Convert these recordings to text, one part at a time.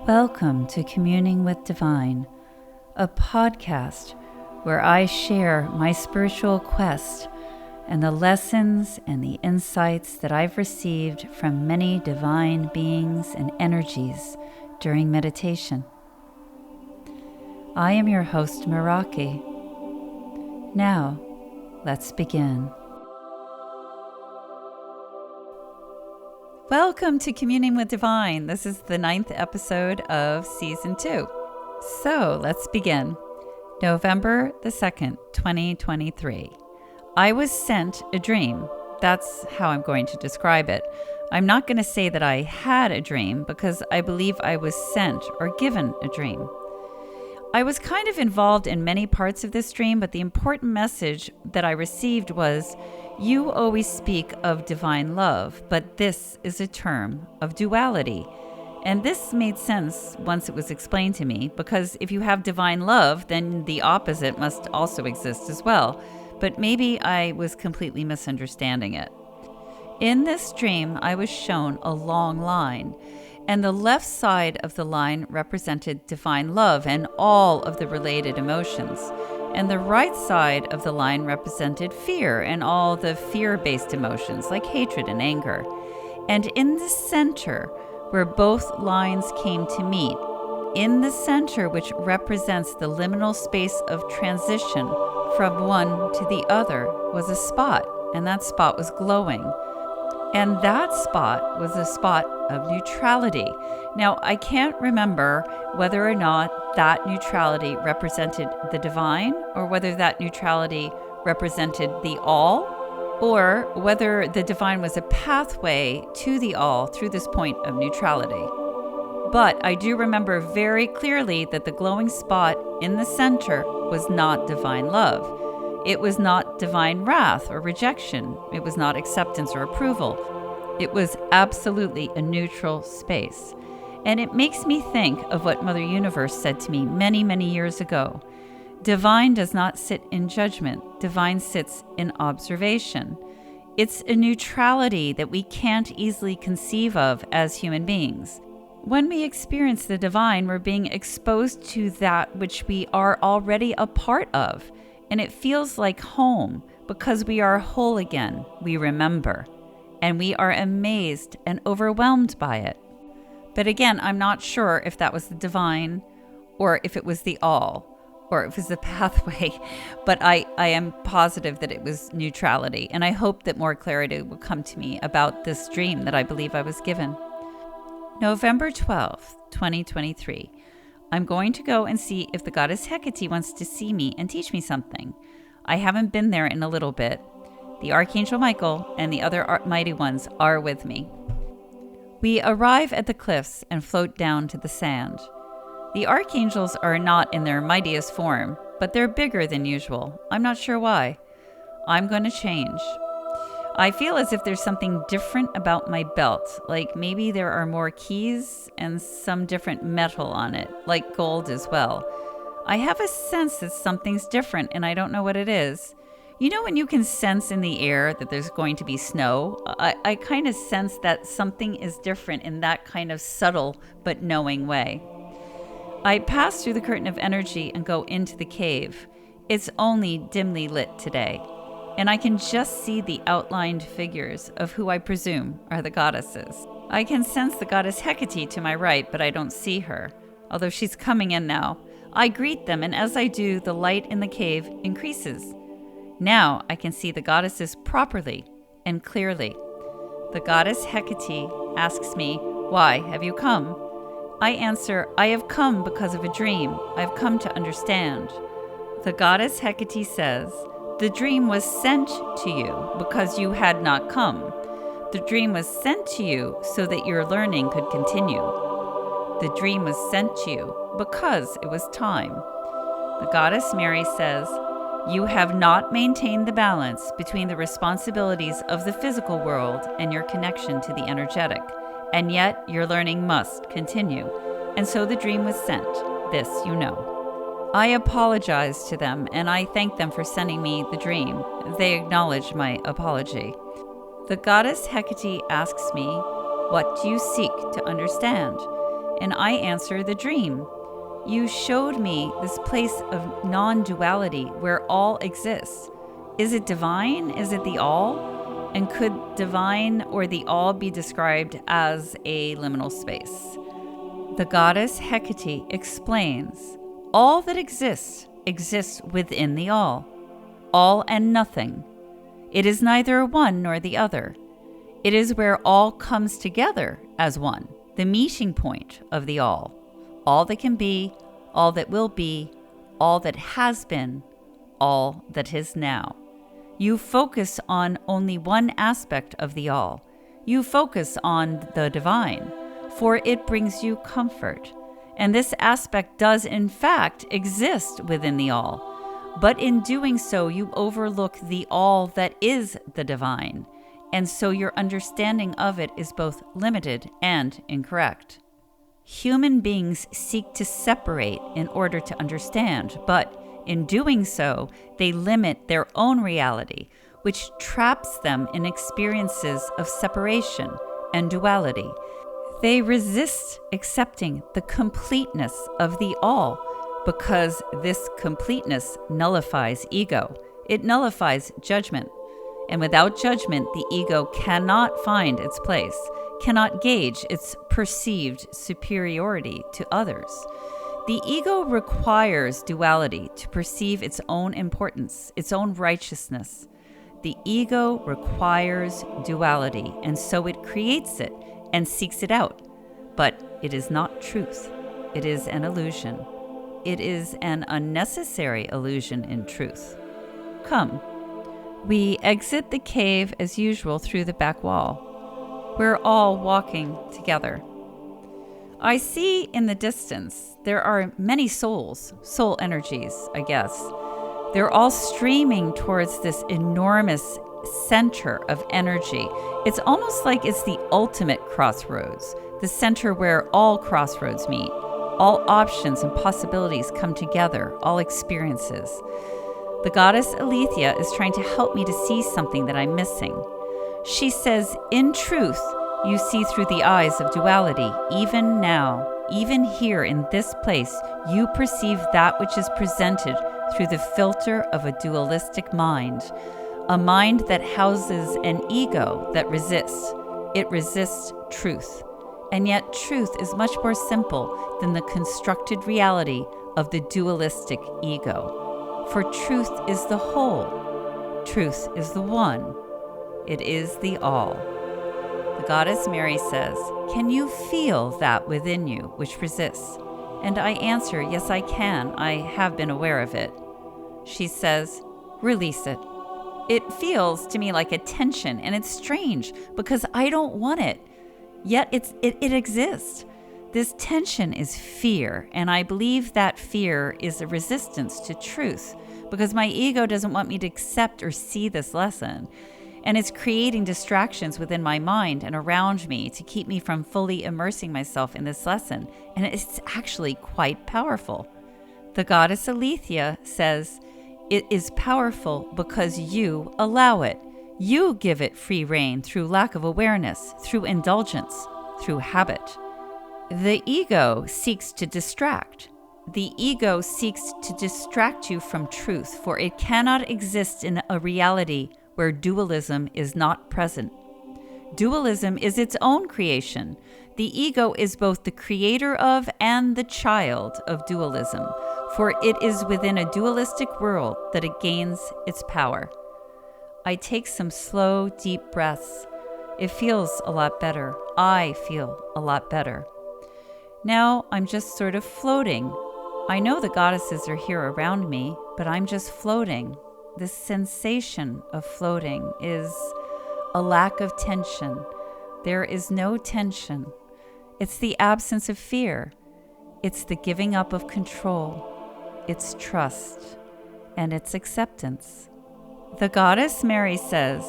Welcome to Communing with Divine, a podcast where I share my spiritual quest and the lessons and the insights that I've received from many divine beings and energies during meditation. I am your host, Meraki. Now, let's begin. Welcome to Communing with Divine. This is the 9th episode of Season 2. So let's begin. November the 2nd, 2023. I was sent a dream. That's how I'm going to describe it. I'm not going to say that I had a dream because I believe I was sent or given a dream. I was kind of involved in many parts of this dream, but the important message that I received was, you always speak of divine love, but this is a term of duality. And this made sense once it was explained to me, because if you have divine love, then the opposite must also exist as well. But maybe I was completely misunderstanding it. In this dream, I was shown a long line, and the left side of the line represented divine love and all of the related emotions. And the right side of the line represented fear and all the fear-based emotions like hatred and anger. And in the center, where both lines came to meet, in the center, which represents the liminal space of transition from one to the other, was a spot, and that spot was glowing. And that spot was a spot of neutrality. Now, I can't remember whether or not that neutrality represented the divine, or whether that neutrality represented the all, or whether the divine was a pathway to the all through this point of neutrality. But I do remember very clearly that the glowing spot in the center was not divine love. It was not divine wrath or rejection. It was not acceptance or approval. It was absolutely a neutral space. And it makes me think of what Mother Universe said to me many, many years ago. Divine does not sit in judgment. Divine sits in observation. It's a neutrality that we can't easily conceive of as human beings. When we experience the divine, we're being exposed to that which we are already a part of. And it feels like home because we are whole again. We remember. And we are amazed and overwhelmed by it. But again, I'm not sure if that was the divine, or if it was the all, or if it was the pathway, but I am positive that it was neutrality, and I hope that more clarity will come to me about this dream that I believe I was given. November 12th, 2023. I'm going to go and see if the goddess Hecate wants to see me and teach me something. I haven't been there in a little bit. The Archangel Michael and the other mighty ones are with me. We arrive at the cliffs and float down to the sand. The archangels are not in their mightiest form, but they're bigger than usual. I'm not sure why. I'm going to change. I feel as if there's something different about my belt, like maybe there are more keys and some different metal on it, like gold as well. I have a sense that something's different and I don't know what it is. You know when you can sense in the air that there's going to be snow? I kind of sense that something is different in that kind of subtle but knowing way. I pass through the curtain of energy and go into the cave. It's only dimly lit today, and I can just see the outlined figures of who I presume are the goddesses. I can sense the goddess Hecate to my right, but I don't see her, although she's coming in now. I greet them, and as I do, the light in the cave increases. Now I can see the goddesses properly and clearly. The goddess Hecate asks me, "Why have you come?" I answer, "I have come because of a dream. I have come to understand." The goddess Hecate says, "The dream was sent to you because you had not come. The dream was sent to you so that your learning could continue. The dream was sent to you because it was time." The goddess Mary says, "You have not maintained the balance between the responsibilities of the physical world and your connection to the energetic, and yet your learning must continue. And so the dream was sent. This you know." I apologize to them, and I thank them for sending me the dream. They acknowledge my apology. The goddess Hecate asks me, "What do you seek to understand?" And I answer, the dream. You showed me this place of non-duality where all exists. Is it divine? Is it the all? And could divine or the all be described as a liminal space? The goddess Hecate explains, all that exists within the all and nothing. It is neither one nor the other. It is where all comes together as one, the meeting point of the all that can be, all that will be, all that has been, all that is now. You focus on only one aspect of the all. You focus on the divine, for it brings you comfort. And this aspect does in fact exist within the all. But in doing so, you overlook the all that is the divine. And so your understanding of it is both limited and incorrect. Human beings seek to separate in order to understand, but in doing so, they limit their own reality, which traps them in experiences of separation and duality. They resist accepting the completeness of the all because this completeness nullifies ego. It nullifies judgment. And without judgment, the ego cannot find its place, cannot gauge its perceived superiority to others. The ego requires duality to perceive its own importance, its own righteousness. The ego requires duality, and so it creates it and seeks it out. But it is not truth. It is an illusion. It is an unnecessary illusion in truth. Come. We exit the cave as usual through the back wall. We're all walking together. I see in the distance there are many souls, soul energies, I guess. They're all streaming towards this enormous center of energy. It's almost like it's the ultimate crossroads, the center where all crossroads meet. All options and possibilities come together, all experiences. The goddess Aletheia is trying to help me to see something that I'm missing. She says, in truth, you see through the eyes of duality. Even now, even here in this place, you perceive that which is presented through the filter of a dualistic mind, a mind that houses an ego that resists. It resists truth. And yet truth is much more simple than the constructed reality of the dualistic ego. For truth is the whole. Truth is the one. It is the all. The goddess Mary says, can you feel that within you which resists? And I answer, yes, I can. I have been aware of it. She says, release it. It feels to me like a tension, and it's strange because I don't want it. Yet it exists. This tension is fear, and I believe that fear is a resistance to truth because my ego doesn't want me to accept or see this lesson. And it's creating distractions within my mind and around me to keep me from fully immersing myself in this lesson. And it's actually quite powerful. The goddess Aletheia says, it is powerful because you allow it. You give it free rein through lack of awareness, through indulgence, through habit. The ego seeks to distract. The ego seeks to distract you from truth, for it cannot exist in a reality where dualism is not present. Dualism is its own creation. The ego is both the creator of and the child of dualism, for it is within a dualistic world that it gains its power. I take some slow, deep breaths. It feels a lot better. I feel a lot better. Now I'm just sort of floating. I know the goddesses are here around me, but I'm just floating. This sensation of floating is a lack of tension. There is no tension. It's the absence of fear. It's the giving up of control. It's trust. And it's acceptance. The goddess Mary says,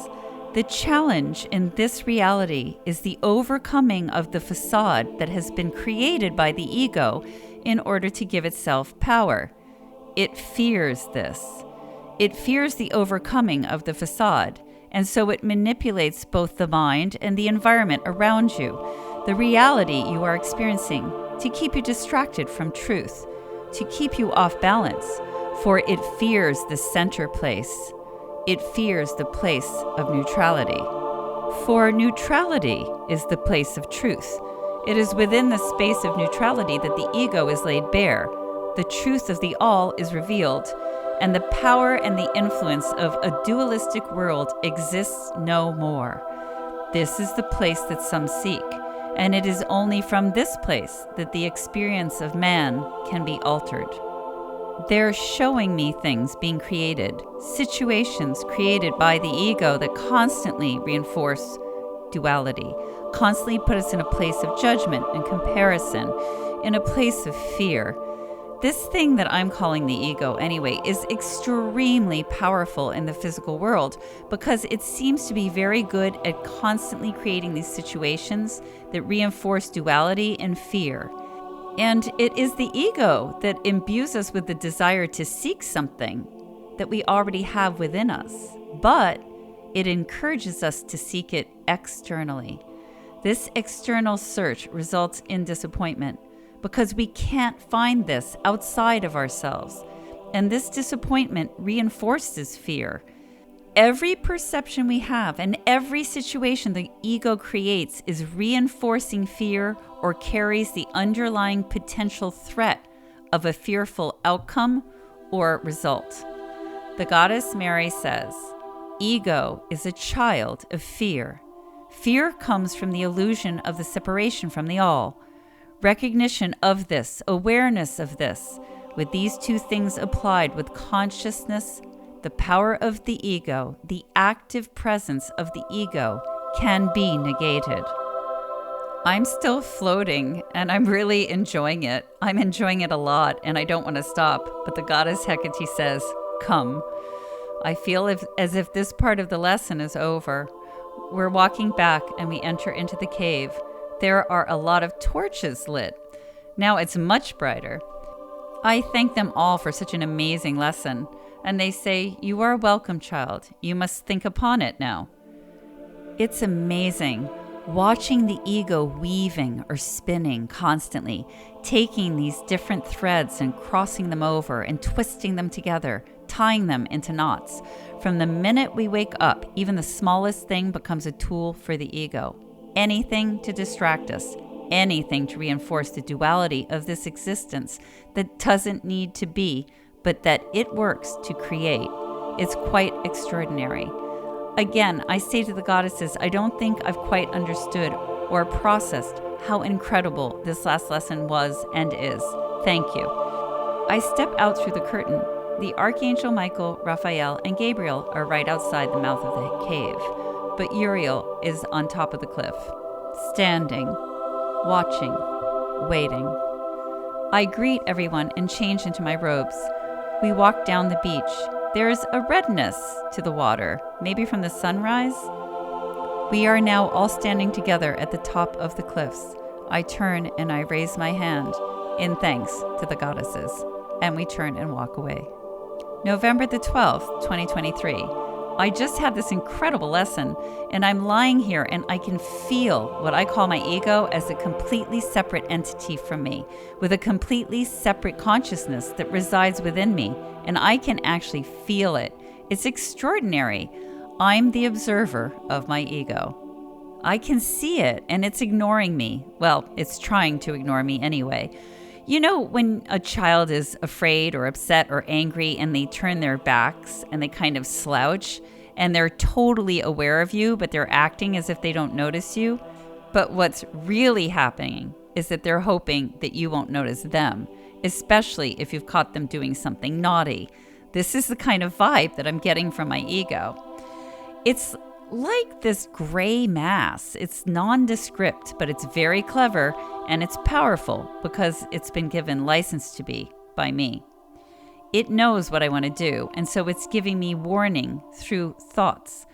the challenge in this reality is the overcoming of the facade that has been created by the ego in order to give itself power. It fears this. It fears the overcoming of the facade, and so it manipulates both the mind and the environment around you. The reality you are experiencing to keep you distracted from truth, to keep you off balance, for it fears the center place. It fears the place of neutrality. For neutrality is the place of truth. It is within the space of neutrality that the ego is laid bare. The truth of the all is revealed, and the power and the influence of a dualistic world exists no more. This is the place that some seek, and it is only from this place that the experience of man can be altered. They're showing me things being created, situations created by the ego that constantly reinforce duality, constantly put us in a place of judgment and comparison, in a place of fear. This thing that I'm calling the ego anyway is extremely powerful in the physical world because it seems to be very good at constantly creating these situations that reinforce duality and fear. And it is the ego that imbues us with the desire to seek something that we already have within us, but it encourages us to seek it externally. This external search results in disappointment because we can't find this outside of ourselves, and this disappointment reinforces fear. Every perception we have and every situation the ego creates is reinforcing fear or carries the underlying potential threat of a fearful outcome or result. The goddess Mary says, ego is a child of fear. Fear comes from the illusion of the separation from the all. Recognition of this, awareness of this, with these two things applied with consciousness, the power of the ego, the active presence of the ego, can be negated. I'm still floating, and I'm really enjoying it. I'm enjoying it a lot, and I don't want to stop. But the goddess Hecate says, come. I feel as if this part of the lesson is over. We're walking back, and we enter into the cave. There are a lot of torches lit. Now it's much brighter. I thank them all for such an amazing lesson. And they say, you are welcome, child. You must think upon it now. It's amazing watching the ego weaving or spinning constantly, taking these different threads and crossing them over and twisting them together, tying them into knots. From the minute we wake up, even the smallest thing becomes a tool for the ego. Anything to distract us, anything to reinforce the duality of this existence that doesn't need to be, but that it works to create. It's quite extraordinary. Again, I say to the goddesses, I don't think I've quite understood or processed how incredible this last lesson was and is. Thank you. I step out through the curtain. The Archangel Michael, Raphael, and Gabriel are right outside the mouth of the cave, but Uriel is on top of the cliff, standing, watching, waiting. I greet everyone and change into my robes. We walk down the beach. There's a redness to the water, maybe from the sunrise. We are now all standing together at the top of the cliffs. I turn and I raise my hand in thanks to the goddesses, and we turn and walk away. November the 12th, 2023. I just had this incredible lesson, and I'm lying here and I can feel what I call my ego as a completely separate entity from me, with a completely separate consciousness that resides within me, and I can actually feel it. It's extraordinary. I'm the observer of my ego. I can see it, and it's ignoring me. Well, it's trying to ignore me anyway. You know, when a child is afraid or upset or angry and they turn their backs and they kind of slouch and they're totally aware of you, but they're acting as if they don't notice you. But what's really happening is that they're hoping that you won't notice them, especially if you've caught them doing something naughty. This is the kind of vibe that I'm getting from my ego. It's like this gray mass. It's nondescript, but it's very clever, and it's powerful because it's been given license to be by me. It knows what I want to do, and so it's giving me warning through thoughts,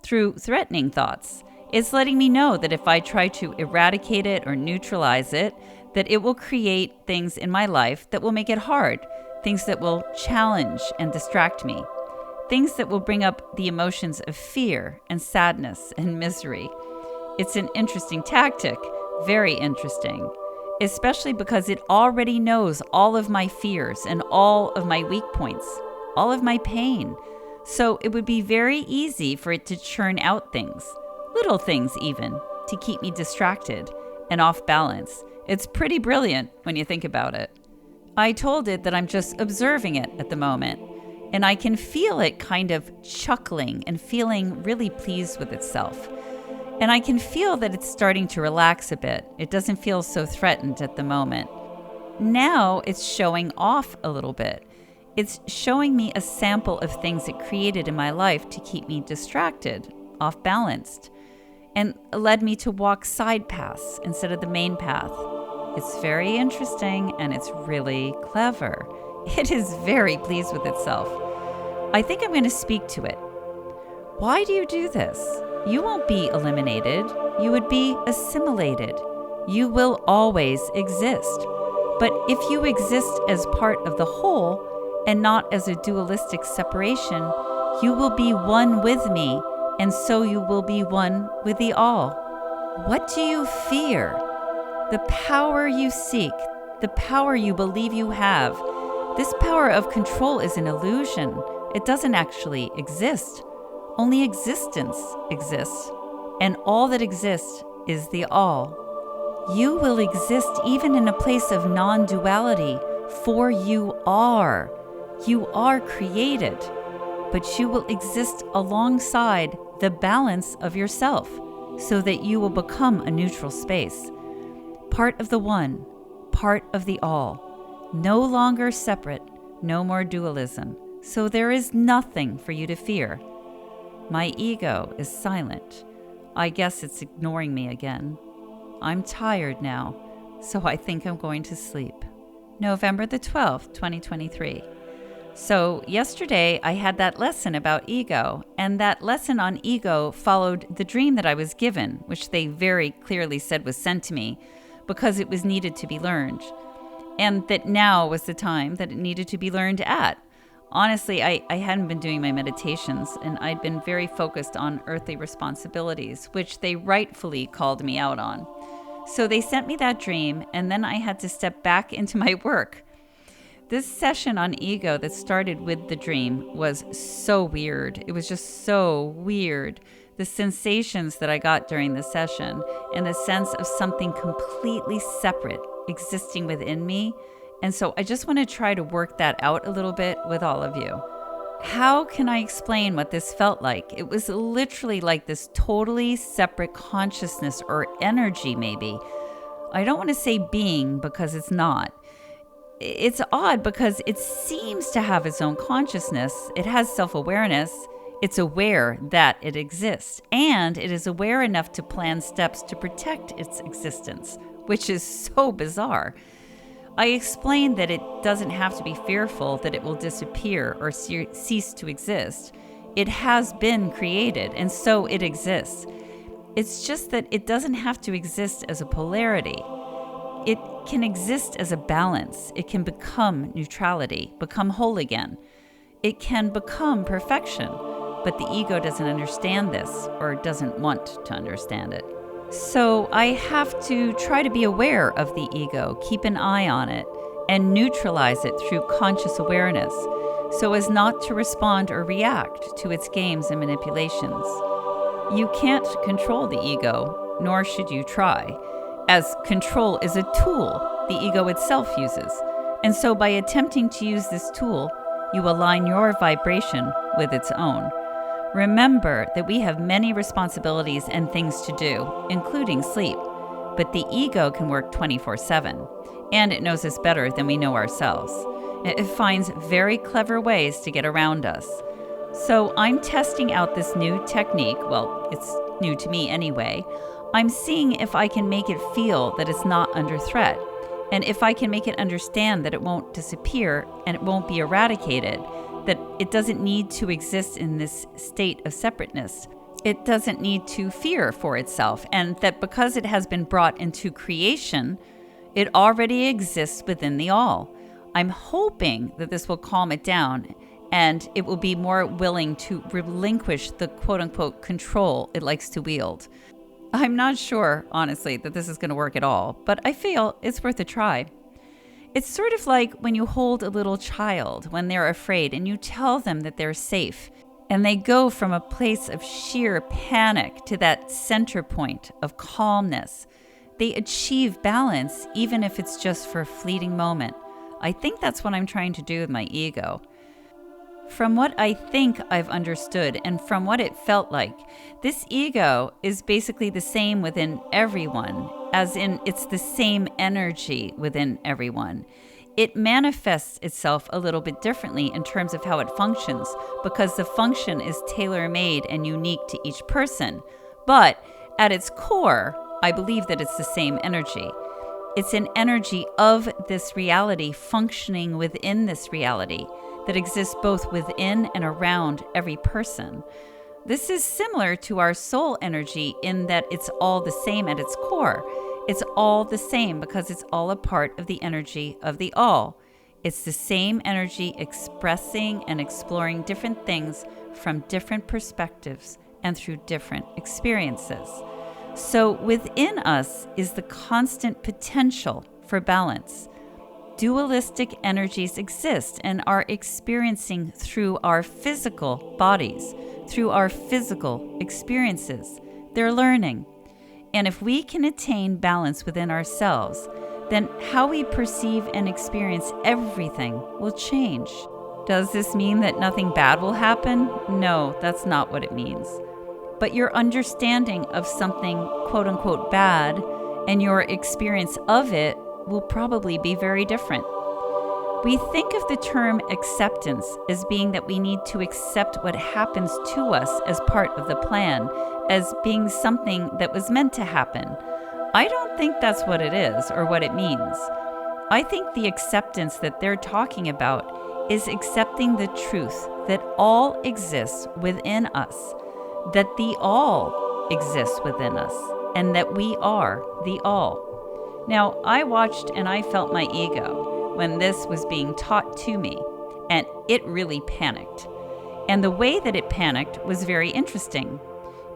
through threatening thoughts. It's letting me know that if I try to eradicate it or neutralize it, that it will create things in my life that will make it hard, things that will challenge and distract me, things that will bring up the emotions of fear and sadness and misery. It's an interesting tactic, very interesting. especially because it already knows all of my fears and all of my weak points, all of my pain. So it would be very easy for it to churn out things, little things even, to keep me distracted and off balance. It's pretty brilliant when you think about it. I told it that I'm just observing it at the moment, and I can feel it kind of chuckling and feeling really pleased with itself. And I can feel that it's starting to relax a bit. It doesn't feel so threatened at the moment. Now it's showing off a little bit. It's showing me a sample of things it created in my life to keep me distracted, off balanced, and led me to walk side paths instead of the main path. It's very interesting and it's really clever. It is very pleased with itself. I think I'm going to speak to it. Why do you do this? You won't be eliminated. You would be assimilated. You will always exist. But if you exist as part of the whole and not as a dualistic separation, you will be one with me, and so you will be one with the all. What do you fear? The power you seek, the power you believe you have. This power of control is an illusion. It doesn't actually exist. Only existence exists, and all that exists is the all. You will exist even in a place of non-duality, for you are. You are created, but you will exist alongside the balance of yourself, so that you will become a neutral space. Part of the one, part of the all. No longer separate, no more dualism. So there is nothing for you to fear. My ego is silent. I guess it's ignoring me again. I'm tired now, so I think I'm going to sleep. November the 12th, 2023. So yesterday I had that lesson about ego, and that lesson on ego followed the dream that I was given, which they very clearly said was sent to me because it was needed to be learned, and that now was the time that it needed to be learned at. Honestly, I hadn't been doing my meditations, and I'd been very focused on earthly responsibilities, which they rightfully called me out on. So they sent me that dream, and then I had to step back into my work. This session on ego that started with the dream was so weird. It was just so weird. The sensations that I got during the session, and the sense of something completely separate existing within me. And so I just want to try to work that out a little bit with all of you. How can I explain what this felt like? It was literally like this totally separate consciousness or energy, maybe. I don't want to say being because it's not. It's odd because it seems to have its own consciousness. It has self-awareness. It's aware that it exists. And it is aware enough to plan steps to protect its existence, which is so bizarre. I explained that it doesn't have to be fearful that it will disappear or cease to exist. It has been created, and so it exists. It's just that it doesn't have to exist as a polarity. It can exist as a balance. It can become neutrality, become whole again. It can become perfection, but the ego doesn't understand this or doesn't want to understand it. So I have to try to be aware of the ego, keep an eye on it, and neutralize it through conscious awareness, so as not to respond or react to its games and manipulations. You can't control the ego, nor should you try, as control is a tool the ego itself uses. And so by attempting to use this tool, you align your vibration with its own. Remember that we have many responsibilities and things to do, including sleep, but the ego can work 24/7, and it knows us better than we know ourselves. It finds very clever ways to get around us. So I'm testing out this new technique. Well, it's new to me anyway. I'm seeing if I can make it feel that it's not under threat, and if I can make it understand that it won't disappear and it won't be eradicated, that it doesn't need to exist in this state of separateness. It doesn't need to fear for itself, and that because it has been brought into creation, it already exists within the all. I'm hoping that this will calm it down, and it will be more willing to relinquish the quote-unquote control it likes to wield. I'm not sure, honestly, that this is going to work at all, but I feel it's worth a try. It's sort of like when you hold a little child when they're afraid and you tell them that they're safe, and they go from a place of sheer panic to that center point of calmness. They achieve balance, even if it's just for a fleeting moment. I think that's what I'm trying to do with my ego. From what I think I've understood and from what it felt like, this ego is basically the same within everyone, as in it's the same energy within everyone. It manifests itself a little bit differently in terms of how it functions, because the function is tailor-made and unique to each person. But at its core, I believe that it's the same energy. It's an energy of this reality functioning within this reality that exists both within and around every person. This is similar to our soul energy in that it's all the same at its core. It's all the same because it's all a part of the energy of the all. It's the same energy expressing and exploring different things from different perspectives and through different experiences. So within us is the constant potential for balance. Dualistic energies exist and are experiencing through our physical bodies, through our physical experiences. They're learning. And if we can attain balance within ourselves, then how we perceive and experience everything will change. Does this mean that nothing bad will happen? No, that's not what it means. But your understanding of something quote unquote bad and your experience of it will probably be very different. We think of the term acceptance as being that we need to accept what happens to us as part of the plan, as being something that was meant to happen. I don't think that's what it is or what it means. I think the acceptance that they're talking about is accepting the truth that all exists within us, that the all exists within us, and that we are the all. Now, I watched and I felt my ego when this was being taught to me, and it really panicked. And the way that it panicked was very interesting.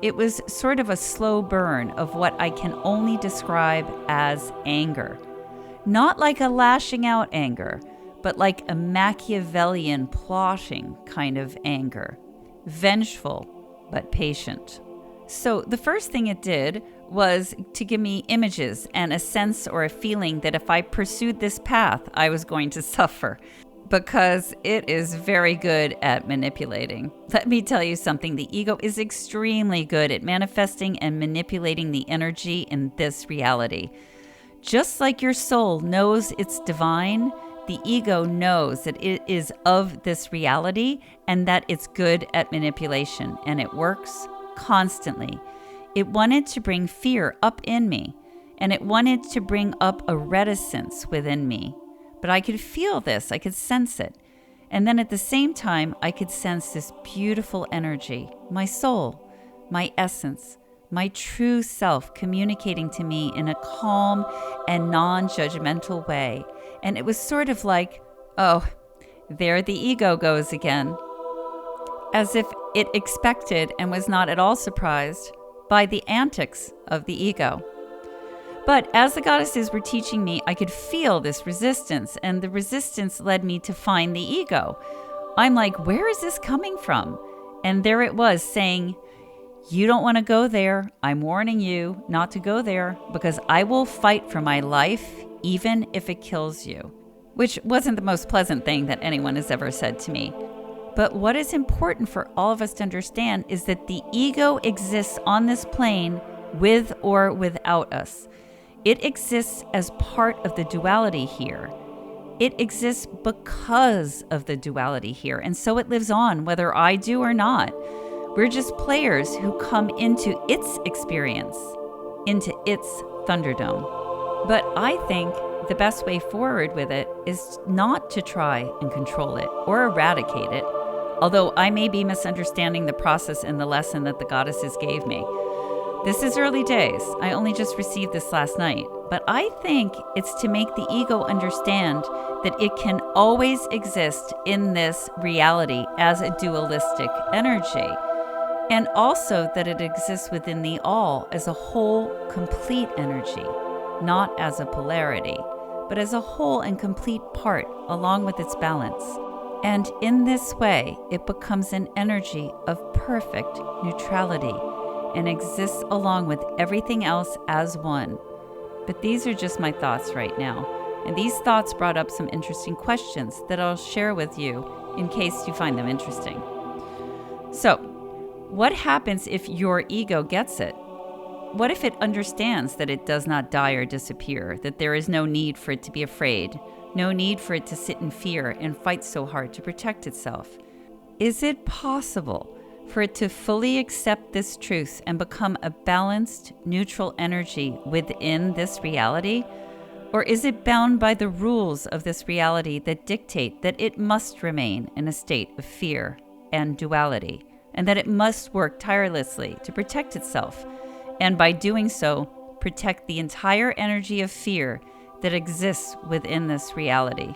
It was sort of a slow burn of what I can only describe as anger. Not like a lashing out anger, but like a Machiavellian plotting kind of anger. Vengeful, but patient. So the first thing it did was to give me images and a sense or a feeling that if I pursued this path, I was going to suffer, because it is very good at manipulating. Let me tell you something, the ego is extremely good at manifesting and manipulating the energy in this reality. Just like your soul knows it's divine, the ego knows that it is of this reality and that it's good at manipulation, and it works constantly. It wanted to bring fear up in me, and it wanted to bring up a reticence within me. But I could feel this, I could sense it. And then at the same time, I could sense this beautiful energy, my soul, my essence, my true self communicating to me in a calm and non-judgmental way. And it was sort of like, oh, there the ego goes again. As if it expected and was not at all surprised by the antics of the ego. But as the goddesses were teaching me, I could feel this resistance, and the resistance led me to find the ego. I'm like, where is this coming from? And there it was saying, you don't want to go there. I'm warning you not to go there, because I will fight for my life, even if it kills you. Which wasn't the most pleasant thing that anyone has ever said to me. But what is important for all of us to understand is that the ego exists on this plane with or without us. It exists as part of the duality here. It exists because of the duality here, and so it lives on whether I do or not. We're just players who come into its experience, into its Thunderdome. But I think the best way forward with it is not to try and control it or eradicate it, although I may be misunderstanding the process and the lesson that the goddesses gave me. This is early days. I only just received this last night. But I think it's to make the ego understand that it can always exist in this reality as a dualistic energy. and also that it exists within the all as a whole, complete energy, not as a polarity, but as a whole and complete part along with its balance. And in this way, it becomes an energy of perfect neutrality and exists along with everything else as one. But these are just my thoughts right now. And these thoughts brought up some interesting questions that I'll share with you in case you find them interesting. So, what happens if your ego gets it? What if it understands that it does not die or disappear, that there is no need for it to be afraid, no need for it to sit in fear and fight so hard to protect itself? Is it possible for it to fully accept this truth and become a balanced, neutral energy within this reality? Or is it bound by the rules of this reality that dictate that it must remain in a state of fear and duality, and that it must work tirelessly to protect itself, and by doing so, protect the entire energy of fear that exists within this reality?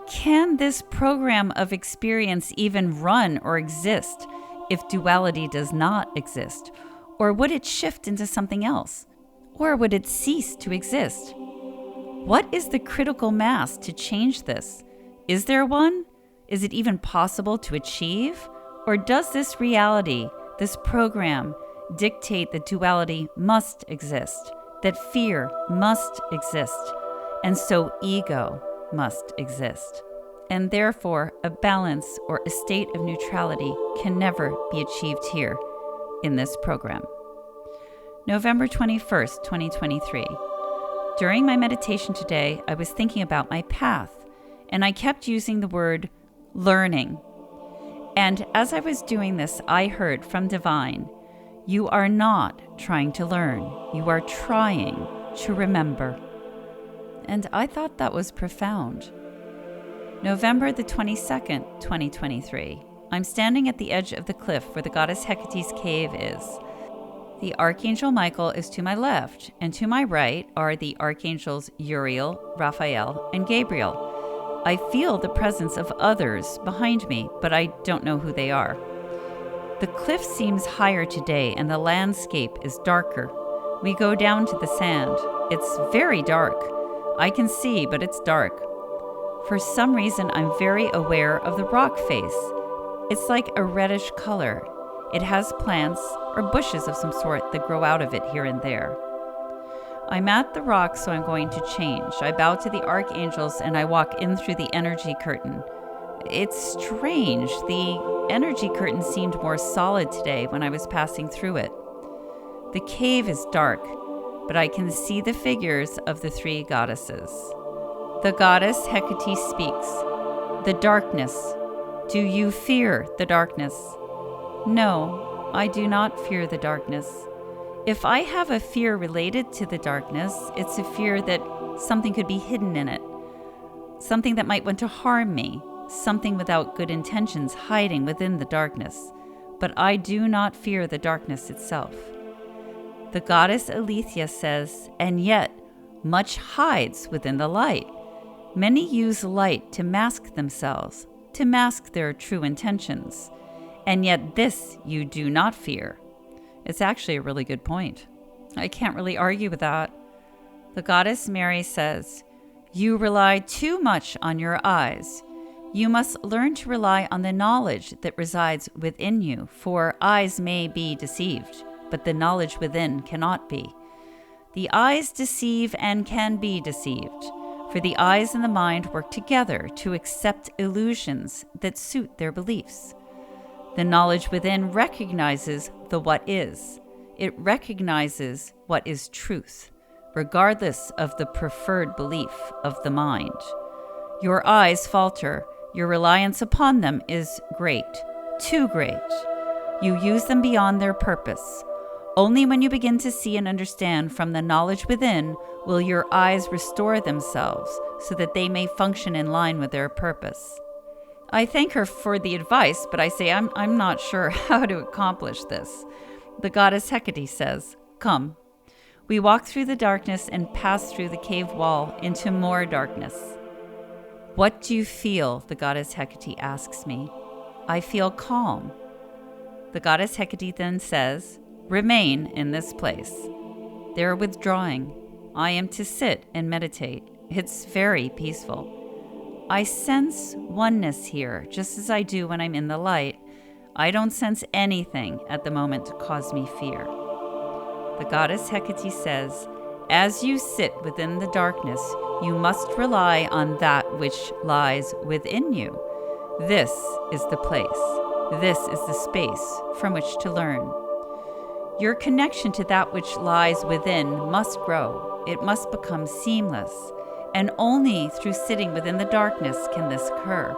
Can this program of experience even run or exist if duality does not exist? Or would it shift into something else? Or would it cease to exist? What is the critical mass to change this? Is there one? Is it even possible to achieve? Or does this reality, this program, dictate that duality must exist, that fear must exist, and so ego must exist? And therefore, a balance or a state of neutrality can never be achieved here in this program. November 21st, 2023. During my meditation today, I was thinking about my path, and I kept using the word learning. And as I was doing this, I heard from Divine, you are not trying to learn, you are trying to remember. And I thought that was profound. November the 22nd, 2023. I'm standing at the edge of the cliff where the goddess Hecate's cave is. The Archangel Michael is to my left, and to my right are the Archangels Uriel, Raphael, and Gabriel. I feel the presence of others behind me, but I don't know who they are. The cliff seems higher today, and the landscape is darker. We go down to the sand. It's very dark. I can see, but it's dark. For some reason, I'm very aware of the rock face. It's like a reddish color. It has plants or bushes of some sort that grow out of it here and there. I'm at the rock, so I'm going to change. I bow to the archangels and I walk in through the energy curtain. It's strange. The energy curtain seemed more solid today when I was passing through it. The cave is dark, but I can see the figures of the three goddesses. The goddess Hecate speaks. The darkness. Do you fear the darkness? No, I do not fear the darkness. If I have a fear related to the darkness, it's a fear that something could be hidden in it, something that might want to harm me, something without good intentions hiding within the darkness. But I do not fear the darkness itself. The goddess Aletheia says, and yet much hides within the light. Many use light to mask themselves, to mask their true intentions. And yet this you do not fear. It's actually a really good point. I can't really argue with that. The goddess Mary says, you rely too much on your eyes. You must learn to rely on the knowledge that resides within you, for eyes may be deceived, but the knowledge within cannot be. The eyes deceive and can be deceived, for the eyes and the mind work together to accept illusions that suit their beliefs. The knowledge within recognizes the what is. It recognizes what is truth, regardless of the preferred belief of the mind. Your eyes falter. Your reliance upon them is great, too great. You use them beyond their purpose. Only when you begin to see and understand from the knowledge within will your eyes restore themselves so that they may function in line with their purpose. I thank her for the advice, but I say I'm not sure how to accomplish this. The goddess Hecate says, come. We walk through the darkness and pass through the cave wall into more darkness. What do you feel? The goddess Hecate asks me. I feel calm. The goddess Hecate then says, "Remain in this place." They're withdrawing. I am to sit and meditate. It's very peaceful. I sense oneness here, just as I do when I'm in the light. I don't sense anything at the moment to cause me fear. The goddess Hecate says, "As you sit within the darkness, you must rely on that which lies within you. This is the place. This is the space from which to learn. Your connection to that which lies within must grow. It must become seamless. And only through sitting within the darkness can this occur.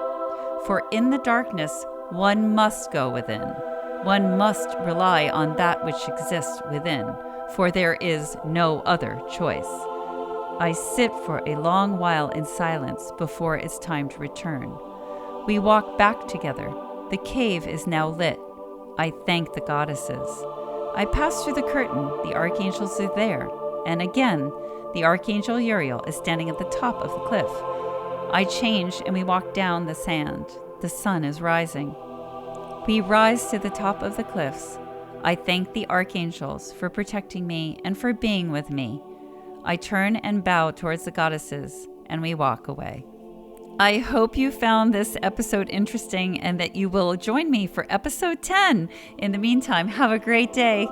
For in the darkness, one must go within. One must rely on that which exists within, for there is no other choice. I sit for a long while in silence before it's time to return. We walk back together. The cave is now lit. I thank the goddesses. I pass through the curtain. The archangels are there. And again, the archangel Uriel is standing at the top of the cliff. I change and we walk down the sand. The sun is rising. We rise to the top of the cliffs. I thank the archangels for protecting me and for being with me. I turn and bow towards the goddesses, and we walk away. I hope you found this episode interesting and that you will join me for episode 10. In the meantime, have a great day.